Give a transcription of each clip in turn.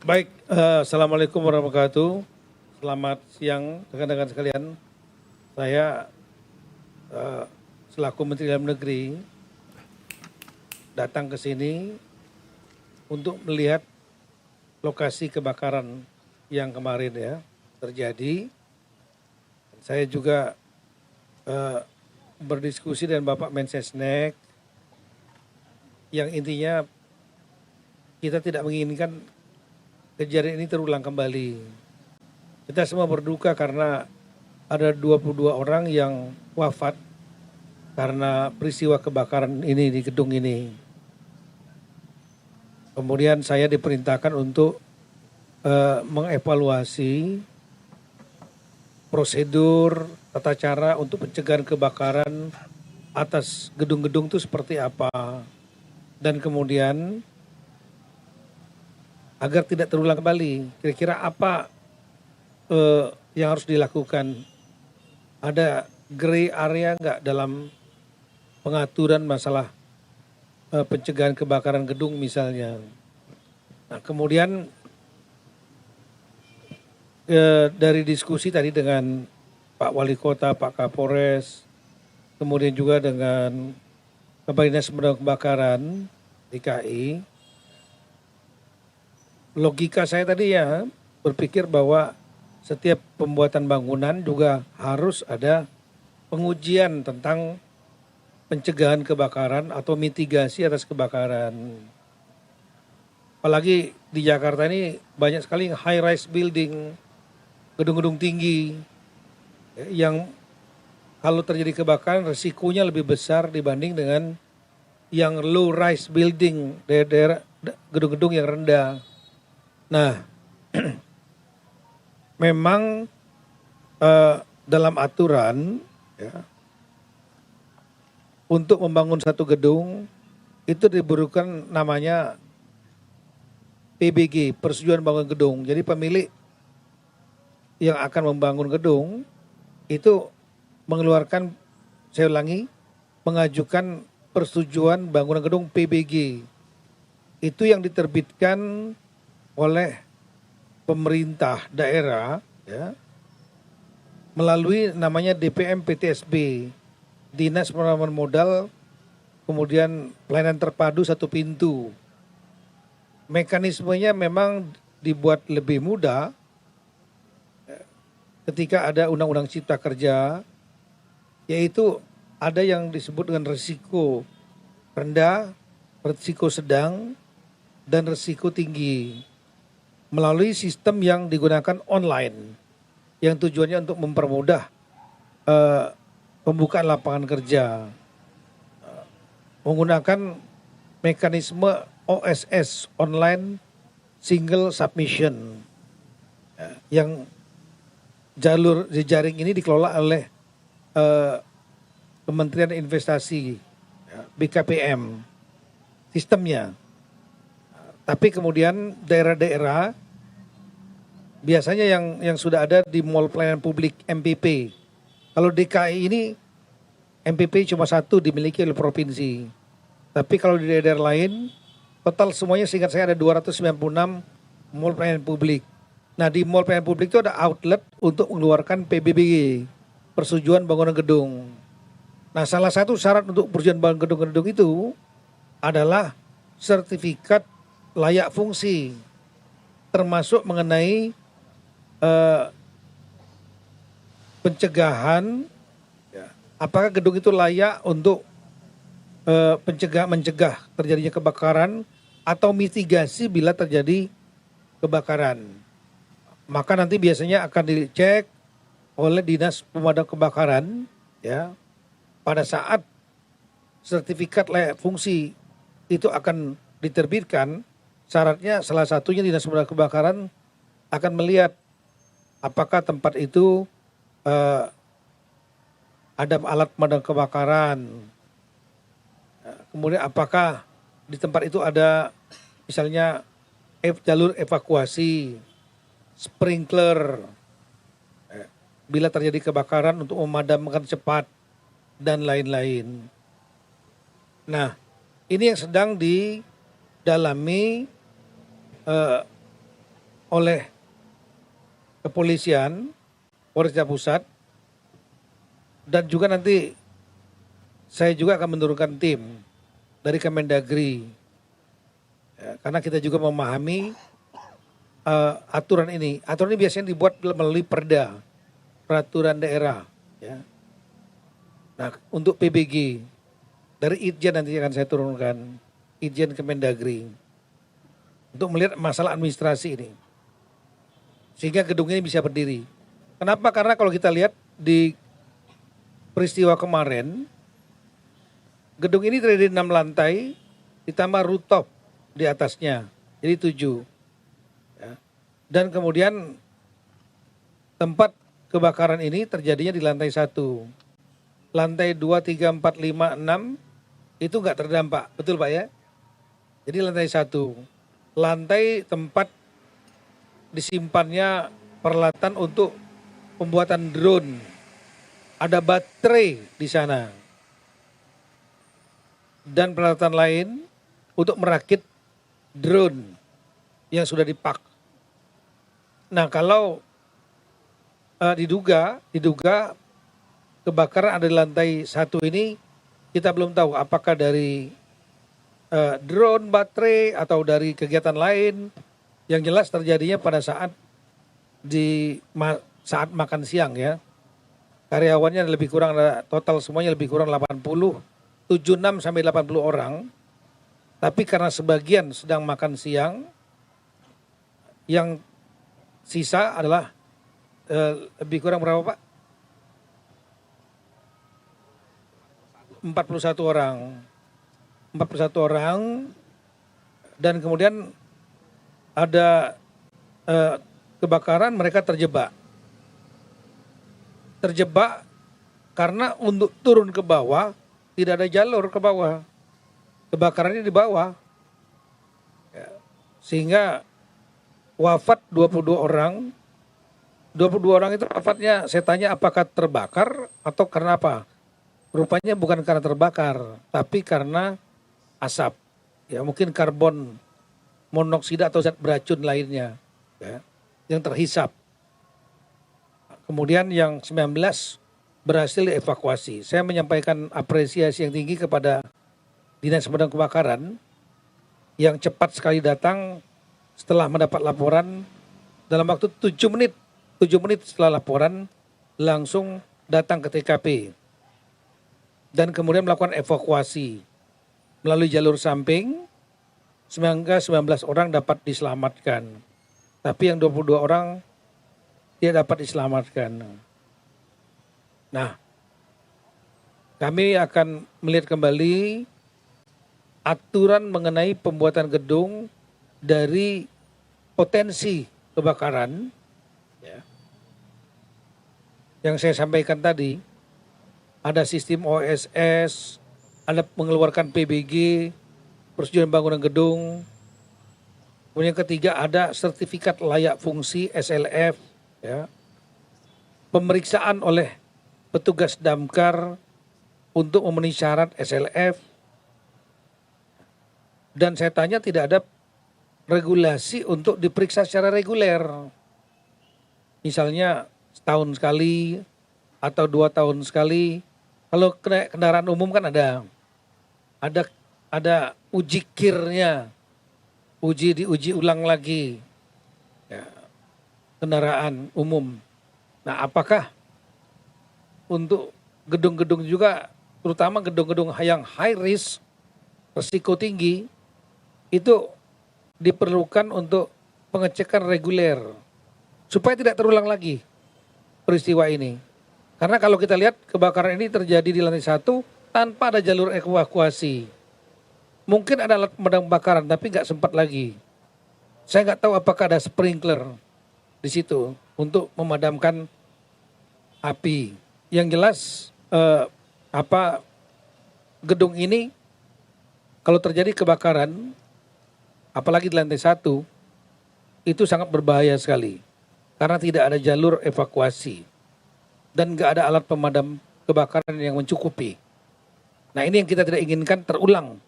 Baik, Assalamualaikum warahmatullahi wabarakatuh. Selamat siang rekan-rekan sekalian. Saya selaku Menteri Dalam Negeri datang ke sini untuk melihat lokasi kebakaran yang kemarin ya terjadi. Saya juga berdiskusi dengan Bapak Mensesnek yang intinya kita tidak menginginkan kejadian ini terulang kembali. Kita semua berduka karena ada 22 orang yang wafat karena peristiwa kebakaran ini di gedung ini. Kemudian saya diperintahkan untuk mengevaluasi prosedur tata cara untuk pencegahan kebakaran atas gedung-gedung itu seperti apa. Dan kemudian agar tidak terulang kembali, kira-kira apa yang harus dilakukan? Ada gray area nggak dalam pengaturan masalah pencegahan kebakaran gedung misalnya? Nah, kemudian dari diskusi tadi dengan Pak Wali Kota, Pak Kapolres, kemudian juga dengan Kepala Dinas Pemadam Kebakaran DKI, logika saya tadi ya berpikir bahwa setiap pembuatan bangunan juga harus ada pengujian tentang pencegahan kebakaran atau mitigasi atas kebakaran. Apalagi di Jakarta ini banyak sekali high rise building, gedung-gedung tinggi yang kalau terjadi kebakaran risikonya lebih besar dibanding dengan yang low rise building, daerah gedung-gedung yang rendah. Nah, memang dalam aturan ya, untuk membangun satu gedung itu dibutuhkan namanya PBG, persetujuan bangun gedung. Jadi pemilik yang akan membangun gedung itu mengeluarkan, saya ulangi, mengajukan persetujuan bangunan gedung PBG. Itu yang diterbitkan oleh pemerintah daerah ya, melalui namanya DPM PTSB, Dinas Penanaman Modal, kemudian pelayanan terpadu satu pintu. Mekanismenya memang dibuat lebih mudah ketika ada Undang-Undang Cipta Kerja, yaitu ada yang disebut dengan risiko rendah, risiko sedang, dan risiko tinggi, melalui sistem yang digunakan online, yang tujuannya untuk mempermudah pembukaan lapangan kerja, menggunakan mekanisme OSS, online single submission, yang jalur jejaring ini dikelola oleh Kementerian Investasi, BKPM sistemnya. Tapi kemudian daerah-daerah biasanya yang sudah ada di mall pelayanan publik MPP. Kalau DKI ini MPP cuma satu dimiliki oleh provinsi. Tapi kalau di daerah lain total semuanya seingat saya ada 296 mall pelayanan publik. Nah, di mall pelayanan publik itu ada outlet untuk mengeluarkan PBBG, persetujuan bangunan gedung. Nah, salah satu syarat untuk persetujuan bangunan gedung-gedung itu adalah sertifikat layak fungsi, termasuk mengenai pencegahan, apakah gedung itu layak untuk mencegah terjadinya kebakaran atau mitigasi bila terjadi kebakaran. Maka nanti biasanya akan dicek oleh Dinas Pemadam Kebakaran ya, pada saat sertifikat layak fungsi itu akan diterbitkan. Syaratnya salah satunya Dinas Pemadam Kebakaran akan melihat apakah tempat itu ada alat pemadam kebakaran, kemudian apakah di tempat itu ada misalnya jalur evakuasi, sprinkler, bila terjadi kebakaran untuk memadamkan cepat, dan lain-lain. Nah, ini yang sedang didalami oleh kepolisian, Polres Pusat, dan juga nanti saya juga akan menurunkan tim dari Kemendagri, ya, karena kita juga memahami aturan ini. Aturan ini biasanya dibuat melalui peraturan daerah. Ya. Nah, untuk PBG dari Itjen nanti akan saya turunkan, Itjen Kemendagri, untuk melihat masalah administrasi ini, sehingga gedung ini bisa berdiri. Kenapa? Karena kalau kita lihat di peristiwa kemarin, gedung ini terdiri 6 lantai, ditambah rooftop di atasnya, jadi 7. Ya. Dan kemudian tempat kebakaran ini terjadinya di lantai 1. Lantai 2, 3, 4, 5, 6 itu nggak terdampak, betul Pak ya? Jadi lantai 1. Lantai tempat disimpannya peralatan untuk pembuatan drone. Ada baterai di sana. Dan peralatan lain untuk merakit drone yang sudah dipak. Nah, kalau diduga kebakaran ada di lantai 1 ini, kita belum tahu apakah dari drone, baterai, atau dari kegiatan lain. Yang jelas terjadinya pada saat saat makan siang ya. Karyawannya lebih kurang, total semuanya lebih kurang 76 sampai 80 orang. Tapi karena sebagian sedang makan siang, yang sisa adalah lebih kurang berapa Pak? 41 orang. 41 orang, dan kemudian ada kebakaran, mereka terjebak karena untuk turun ke bawah tidak ada jalur ke bawah, kebakarannya di bawah, ya, sehingga wafat 22 orang. 22 orang itu wafatnya, saya tanya apakah terbakar atau karena apa? Rupanya bukan karena terbakar, tapi karena asap, ya mungkin karbon monoksida atau zat beracun lainnya, ya, yang terhisap. Kemudian yang 19 berhasil dievakuasi. Saya menyampaikan apresiasi yang tinggi kepada Dinas Pemadam Kebakaran yang cepat sekali datang setelah mendapat laporan, dalam waktu 7 menit setelah laporan langsung datang ke TKP dan kemudian melakukan evakuasi melalui jalur samping, sehingga 19 orang dapat diselamatkan. Tapi yang 22 orang tidak dapat diselamatkan. Nah, kami akan melihat kembali aturan mengenai pembuatan gedung dari potensi kebakaran, ya, yang saya sampaikan tadi. Ada sistem OSS, ada mengeluarkan PBG, persetujuan bangunan gedung. Kemudian yang ketiga ada sertifikat layak fungsi SLF, ya. Pemeriksaan oleh petugas damkar untuk memenuhi syarat SLF. Dan saya tanya tidak ada regulasi untuk diperiksa secara reguler. Misalnya setahun sekali atau 2 tahun sekali. Kalau kendaraan umum kan ada uji kirnya, diuji ulang lagi, ya, kendaraan umum. Nah, apakah untuk gedung-gedung juga, terutama gedung-gedung yang high risk, risiko tinggi, itu diperlukan untuk pengecekan reguler supaya tidak terulang lagi peristiwa ini. Karena kalau kita lihat kebakaran ini terjadi di lantai 1 tanpa ada jalur evakuasi. Mungkin ada alat pemadam kebakaran tapi nggak sempat lagi. Saya nggak tahu apakah ada sprinkler di situ untuk memadamkan api. Yang jelas gedung ini kalau terjadi kebakaran, apalagi di lantai 1, itu sangat berbahaya sekali. Karena tidak ada jalur evakuasi. Dan nggak ada alat pemadam kebakaran yang mencukupi. Nah, ini yang kita tidak inginkan terulang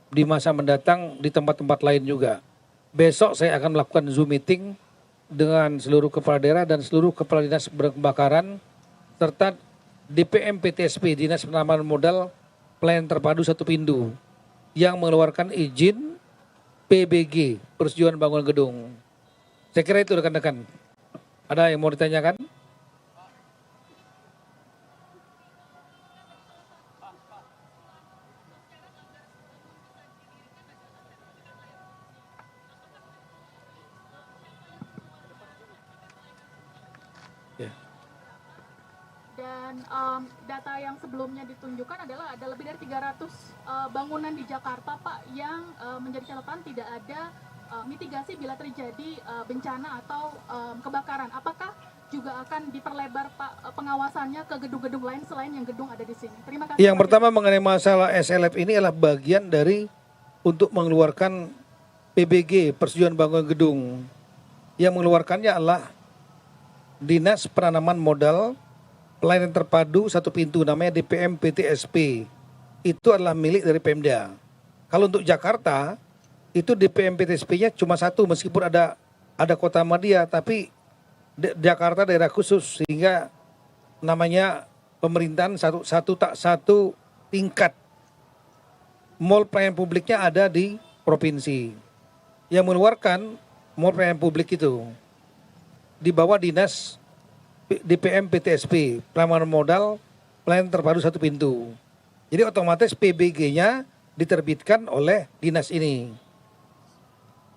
di masa mendatang di tempat-tempat lain juga. Besok saya akan melakukan Zoom meeting dengan seluruh kepala daerah dan seluruh kepala dinas kebakaran serta DPM PTSP, Dinas Penanaman Modal Pelayanan Terpadu Satu Pintu, yang mengeluarkan izin PBG, Persetujuan Bangunan Gedung. Saya kira itu rekan-rekan. Ada yang mau ditanyakan? Dan data yang sebelumnya ditunjukkan adalah ada lebih dari 300 bangunan di Jakarta, Pak, yang menjadi catatan tidak ada mitigasi bila terjadi bencana atau kebakaran. Apakah juga akan diperlebar, Pak, pengawasannya ke gedung-gedung lain selain yang gedung ada di sini? Terima kasih. Yang pertama mengenai masalah SLF ini adalah bagian dari untuk mengeluarkan PBG, Persetujuan Bangunan Gedung. Yang mengeluarkannya adalah Dinas Penanaman Modal Pelayanan Terpadu Satu Pintu, namanya DPM PTSP. Itu adalah milik dari Pemda. Kalau untuk Jakarta, itu DPM PTSP-nya cuma satu, meskipun ada Kota Madia, tapi Jakarta daerah khusus, sehingga namanya pemerintahan satu tingkat. Mall pelayanan publiknya ada di provinsi. Yang mengeluarkan mall pelayanan publik itu di bawah Dinas DPM PTSP, Penanaman Modal Pelayanan Terpadu Satu Pintu. Jadi otomatis PBG-nya diterbitkan oleh dinas ini.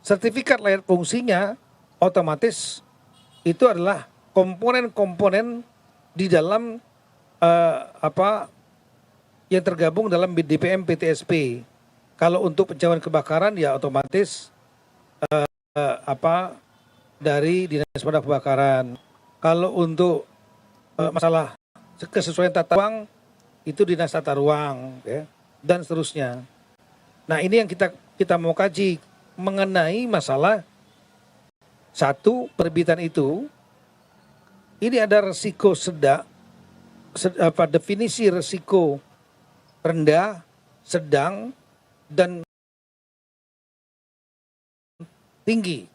Sertifikat layak fungsinya otomatis itu adalah komponen-komponen di dalam yang tergabung dalam DPM PTSP. Kalau untuk pencarian kebakaran ya otomatis dari Dinas Pemadam Kebakaran. Kalau untuk masalah kesesuaian tata ruang itu Dinas Tata Ruang, ya, dan seterusnya. Nah, ini yang kita mau kaji mengenai masalah satu perbitan itu. Ini ada resiko definisi resiko rendah, sedang, dan tinggi.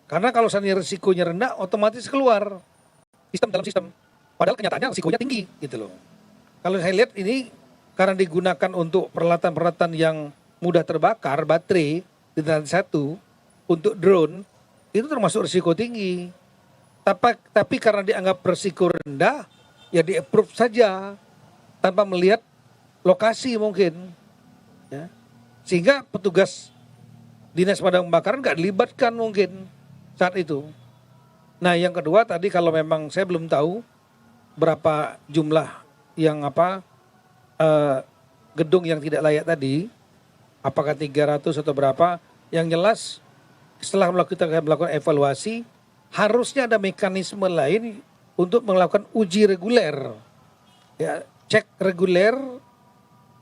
Karena kalau seandainya risikonya rendah, otomatis keluar dalam sistem. Padahal kenyataannya risikonya tinggi, gitu loh. Kalau saya lihat ini karena digunakan untuk peralatan-peralatan yang mudah terbakar, baterai di lantai satu untuk drone, itu termasuk risiko tinggi. Tapi karena dianggap risiko rendah, ya di-approve saja tanpa melihat lokasi mungkin. Ya. Sehingga petugas Dinas Pemadam Kebakaran nggak dilibatkan mungkin saat itu. Nah, yang kedua tadi kalau memang saya belum tahu berapa jumlah yang gedung yang tidak layak tadi, apakah 300 atau berapa, yang jelas setelah kita melakukan evaluasi harusnya ada mekanisme lain untuk melakukan uji reguler, ya, cek reguler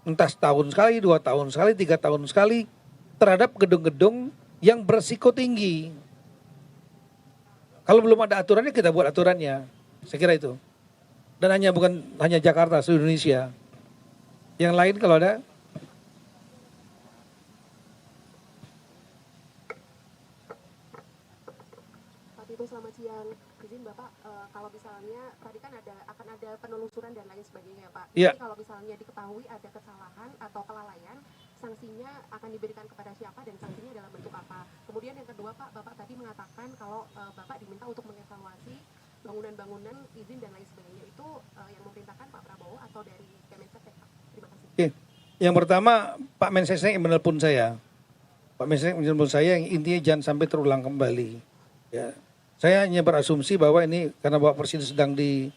entah setahun sekali, 2 tahun sekali, 3 tahun sekali terhadap gedung-gedung yang berisiko tinggi. Kalau belum ada aturannya, kita buat aturannya. Saya kira itu. Dan bukan hanya Jakarta, seluruh Indonesia. Yang lain kalau ada. Pak Tito, selamat siang. Izin Bapak, kalau misalnya tadi kan akan ada penelusuran dan lain sebagainya, Pak. Ya. Jadi kalau misalnya diketahui ada kesalahan atau kelalaian, sanksinya akan diberikan kepada siapa dan sanksinya dalam bentuk apa? Kemudian yang kedua, Pak, Bapak tadi mengatakan kalau Bapak diminta untuk mengevaluasi bangunan-bangunan izin dan lain sebagainya, itu yang memerintahkan Pak Prabowo atau dari Kementerian, Pak? Terima kasih. Oke. Yang pertama, Pak Mensesnek menelpon saya. Pak Mensesnek menelpon saya yang intinya jangan sampai terulang kembali. Ya. Saya hanya berasumsi bahwa ini karena Bapak Presiden sedang di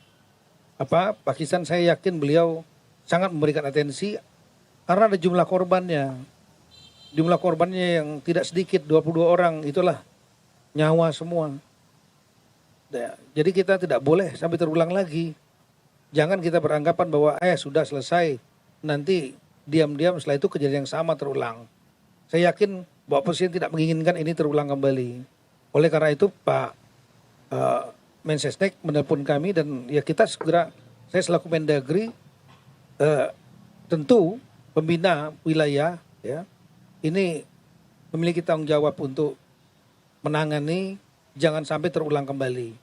Pakistan, saya yakin beliau sangat memberikan atensi karena ada jumlah korbannya. Jumlah korbannya yang tidak sedikit, 22 orang, itulah nyawa semua. Ya, jadi kita tidak boleh sampai terulang lagi. Jangan kita beranggapan bahwa sudah selesai, nanti diam-diam setelah itu kejadian yang sama terulang. Saya yakin Bapak Presiden tidak menginginkan ini terulang kembali. Oleh karena itu Pak Mensesnek menelpon kami dan ya kita segera, saya selaku Mendagri tentu pembina wilayah ya ini memiliki tanggung jawab untuk menangani jangan sampai terulang kembali.